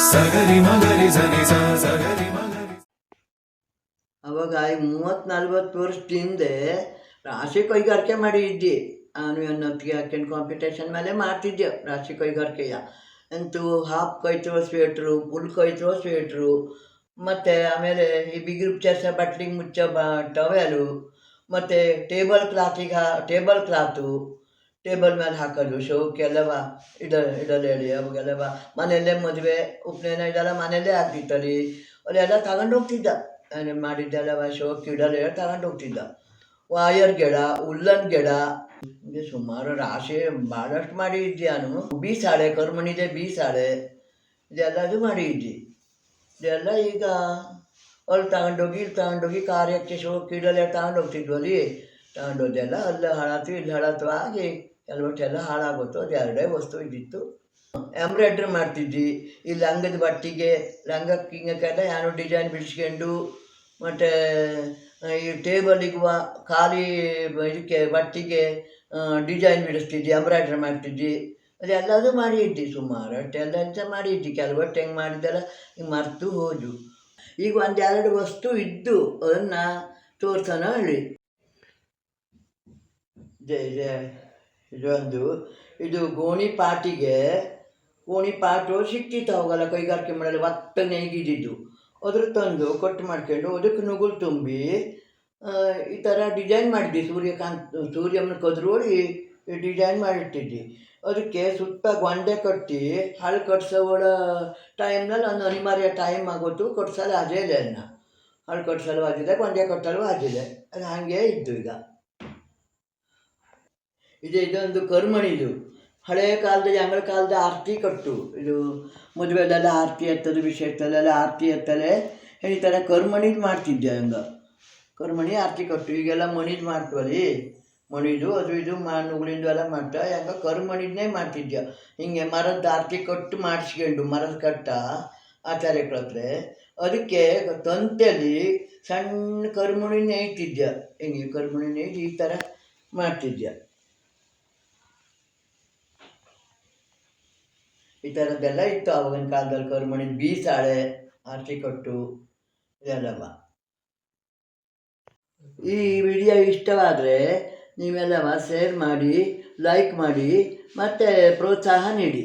ಸಗರಿ ಮಗರಿ ಸನಿ ಸ ಸಗರಿ ಮಗರಿ. ಅವಾಗ 30-40 ವರ್ಷದ ಹಿಂದೆ ರಾಶಿ ಕೊಯ್ಗಾರಿಕೆ ಮಾಡಿದ್ದೆ. ನಾನು ಅನ್ನೊತ್ತಿಗೆ ಹಾಕೊಂಡು ಕಾಂಪಿಟೇಷನ್ ಮೇಲೆ ಮಾಡ್ತಿದ್ದೆ ರಾಶಿ ಕೊಯ್ಗಾರಿಕೆಯ. ಅಂತೂ ಹಾಫ್ ಕೊಯ್ತಿರೋ ಸ್ವೆಟ್ರು, ಫುಲ್ ಕೊಯ್ತಿರೋ ಸ್ವೆಟ್ರು, ಮತ್ತು ಆಮೇಲೆ ಈ ಬಿಗಿರು ಚರ್ಚ ಬಟ್ಲಿಗೆ ಮುಚ್ಚೋ ಟವೆಲು, ಮತ್ತು ಟೇಬಲ್ ಕ್ಲಾತು ಟೇಬಲ್ ಮೇಲೆ ಹಾಕೋದು ಶೋಕೆಲ್ಲವ ಇಡಲು ಹೇಳಿ ಅವಾಗೆಲ್ಲವ ಮನೆಯಲ್ಲೇ ಮದುವೆ ಉಪನಯನ ಇದೆಲ್ಲ ಮನೆಯಲ್ಲೇ ಆಗ್ತಿತ್ತಲ್ಲಿ. ಅಲ್ಲೆಲ್ಲ ತಗೊಂಡು ಹೋಗ್ತಿದ್ದ. ನಾನು ಮಾಡಿದ್ದೆಲ್ಲವ ಶೋಕ್ ಇಡಲು ಹೇಳಿ ತಗೊಂಡು ಹೋಗ್ತಿದ್ದ. ವಾಯರ್ ಗಿಡ, ಉಲ್ಲನ್ ಗಿಡ, ಹೀಗೆ ಸುಮಾರು ರಾಶಿ ಭಾಳಷ್ಟು ಮಾಡಿದ್ದೆ ನಾನು. ಬೀಸಾಳೆ, ಕರ್ಮಣಿದೆ ಬೀಸಾಳೆ, ಇದೆಲ್ಲದು ಮಾಡಿದ್ದೆ. ಇದೆಲ್ಲ ಈಗ ಅಲ್ಲಿ ತಗೊಂಡೋಗಿ ಇಲ್ಲಿ ತಗೊಂಡೋಗಿ ಕಾರ್ಯಕ್ಕೆ ಶೋಕ್ ಇಡಲೆ ತಗೊಂಡೋಗ್ತಿದ್ವಲ್ಲಿ. ತಗೊಂಡೋದೆಲ್ಲ ಅಲ್ಲಿ ಹಾಳಾತು ಇಲ್ಲಿ ಹಾಳಾತು ಆಗಿ ಕೆಲವಷ್ಟೆಲ್ಲ ಹಾಳಾಗೋತು. ಅದು ಎರಡೇ ವಸ್ತು ಇದ್ದಿತ್ತು. ಎಂಬ್ರಾಯ್ಡ್ರಿ ಮಾಡ್ತಿದ್ವಿ. ಈ ಲಂಗದ ಬಟ್ಟಿಗೆ ಲಂಗಕ್ಕೆ ಹಿಂಗಕ್ಕೆಲ್ಲ ಏನೋ ಡಿಸೈನ್ ಬಿಡಿಸ್ಕೊಂಡು, ಮತ್ತು ಈ ಟೇಬಲಿಗುವ ಖಾಲಿ ಇದಕ್ಕೆ ಬಟ್ಟಿಗೆ ಡಿಸೈನ್ ಬಿಡಿಸ್ತಿದ್ವಿ, ಎಂಬ್ರಾಯ್ಡ್ರಿ ಮಾಡ್ತಿದ್ವಿ. ಅದೆಲ್ಲದೂ ಮಾಡಿದ್ವಿ. ಸುಮಾರು ಅಷ್ಟೆಲ್ಲ ಅಂತ ಮಾಡಿದ್ವಿ. ಕೆಲವಷ್ಟು ಹೆಂಗೆ ಮಾಡಿದ್ದೆಲ್ಲ ಹಿಂಗೆ ಮರೆತು ಹೋದು. ಈಗ ಒಂದೆರಡು ವಸ್ತು ಇದ್ದು ಅದನ್ನು ತೋರ್ಸೋಣ ಹೇಳಿ. ಇದು ಗೋಣಿ ಪಾಟು ಸಿಕ್ತಿತ್ತು ಅವಾಗೆಲ್ಲ ಕೈಗಾರಿಕೆ ಮಾಡಲು ಒತ್ತ ನೇಗಿದಿದ್ದು. ಅದ್ರ ತಂದು ಕಟ್ ಮಾಡ್ಕೊಂಡು ಅದಕ್ಕೆ ನುಗ್ಗುಲು ತುಂಬಿ ಈ ಥರ ಡಿಸೈನ್ ಮಾಡಿದ್ವಿ. ಸೂರ್ಯನ ಕದ್ರೋಡಿ ಡಿಸೈನ್ ಮಾಡಿರ್ತಿದ್ವಿ. ಅದಕ್ಕೆ ಸುತ್ತ ಗೊಂಡೆ ಕಟ್ಟಿ ಹಳೆ ಕಟ್ಸೋಳ ಟೈಮ್ನಲ್ಲಿ ಒಂದು ಅನಿವಾರ್ಯ ಟೈಮ್ ಆಗೋತು. ಕಟ್ಸಲು ಆಜಿದೆ ಅದನ್ನ ಹಳೆ ಕಟ್ಸಲು ಆಗಿದೆ, ಗೊಂಡೆ ಕಟ್ಟಲು ಆಜಿದೆ. ಅದು ಹಾಗೆ ಇದ್ದು. ಈಗ ಇದೊಂದು ಕರ್ಮಣಿದು ಹಳೆಯ ಕಾಲದ ಅಂಗಳ ಕಾಲದ ಆರತಿ ಕಟ್ಟು. ಇದು ಮದುವೆಲೆಲ್ಲ ಆರತಿ ಎತ್ತದು, ವಿಶೇಷದಲ್ಲೆಲ್ಲ ಆರತಿ ಎತ್ತಲೆ ಈ ಥರ ಕರ್ಮಣಿದು ಮಾಡ್ತಿದ್ದೆ. ಹಂಗೆ ಕರ್ಮಣಿ ಆರತಿ ಕಟ್ಟು. ಈಗೆಲ್ಲ ಮಣಿದು ಮಾಡ್ತೀವಲ್ಲಿ, ಮಣಿದು ಅದು ಇದು ನುಗಳಿಂದು ಎಲ್ಲ ಮಾಡ್ತಾ ಹೆಂಗೆ ಕರ್ಮಣಿದನ್ನೇ ಮಾಡ್ತಿದ್ದೆ. ಹಿಂಗೆ ಮರದ ಆರತಿ ಕಟ್ಟು ಮಾಡಿಸ್ಕೊಂಡು ಮರದ ಕಟ್ಟ ಆಚಾರ್ಯಗಳ ಹತ್ರ ಅದಕ್ಕೆ ತಂತೆಯಲ್ಲಿ ಸಣ್ಣ ಕರ್ಮಣಿ ನೇಯ್ತಿದ್ದೆ. ಹಿಂಗೆ ಕರ್ಮಣಿ ನೇಯ್ದು ಈ ಥರ ಮಾಡ್ತಿದ್ದೆ. ಈ ಥರದ್ದೆಲ್ಲ ಇತ್ತು ಆವಾಗಿನ ಕಾಲದಲ್ಲಿ. ಕರ್ಮಣಿ ಬೀಸಾಳೆ, ಆರತಿ ಕಟ್ಟು ಇದೆಲ್ಲವ. ಈ ವಿಡಿಯೋ ಇಷ್ಟವಾದರೆ ನೀವೆಲ್ಲವ ಶೇರ್ ಮಾಡಿ, ಲೈಕ್ ಮಾಡಿ, ಮತ್ತು ಪ್ರೋತ್ಸಾಹ ನೀಡಿ.